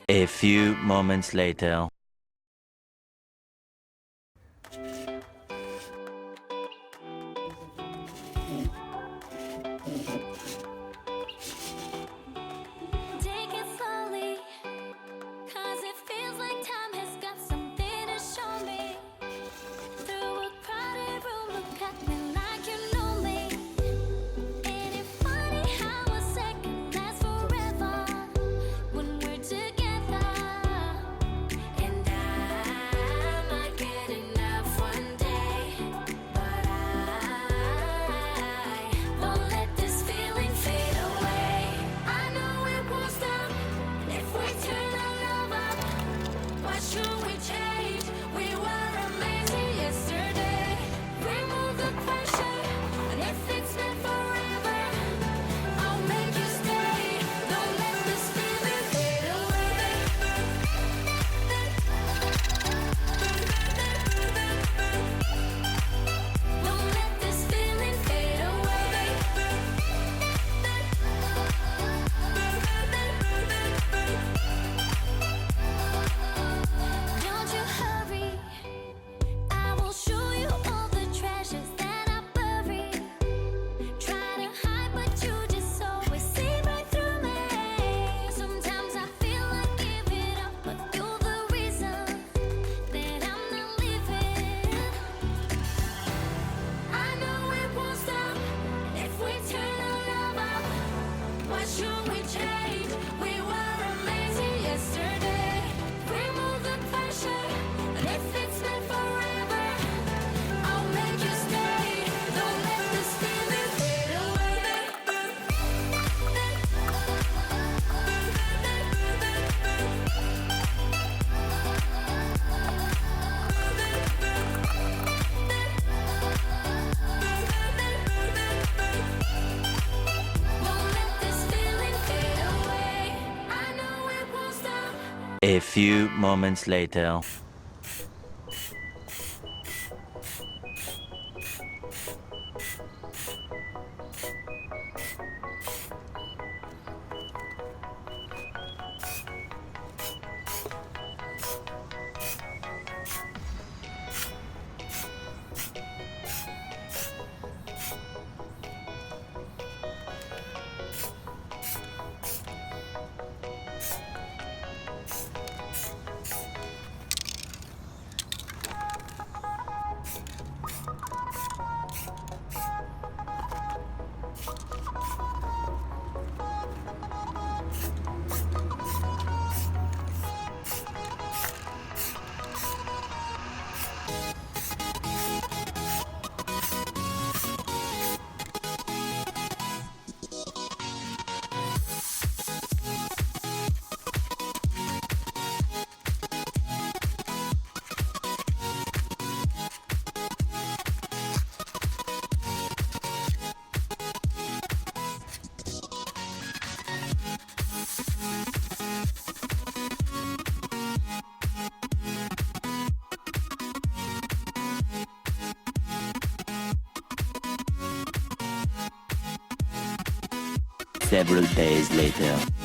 A few moments later. Take it slowly, 'cause it feels like time has got something to show me. Through a crowded room, look at me like you know me. Ain't it funny how a second lasts forever when we're together? And I might get enough one day, but I won't let this feeling fade away. I know it won't stop if we turn our love up. Why should we change? We were amazing yesterday. Remove the pressure, and if it's meant forever, I'll make you stay. Don't let this feeling fade away. Don't let this feeling fade away. Don't you hurry, I will show you all the treasures that I bury. Try to hide, but you just always see right through me. Sometimes I feel like giving up, but you're the reason that I'm not leaving. I know it won't stop if we turn our love up. Why should we change? We were amazing yesterday. Remove the pressure, and if it's meant forever, I'll make you stay. Don't let this feeling fade away. Don't let this feeling fade away. I know it won't stop. A few moments later. Several days later.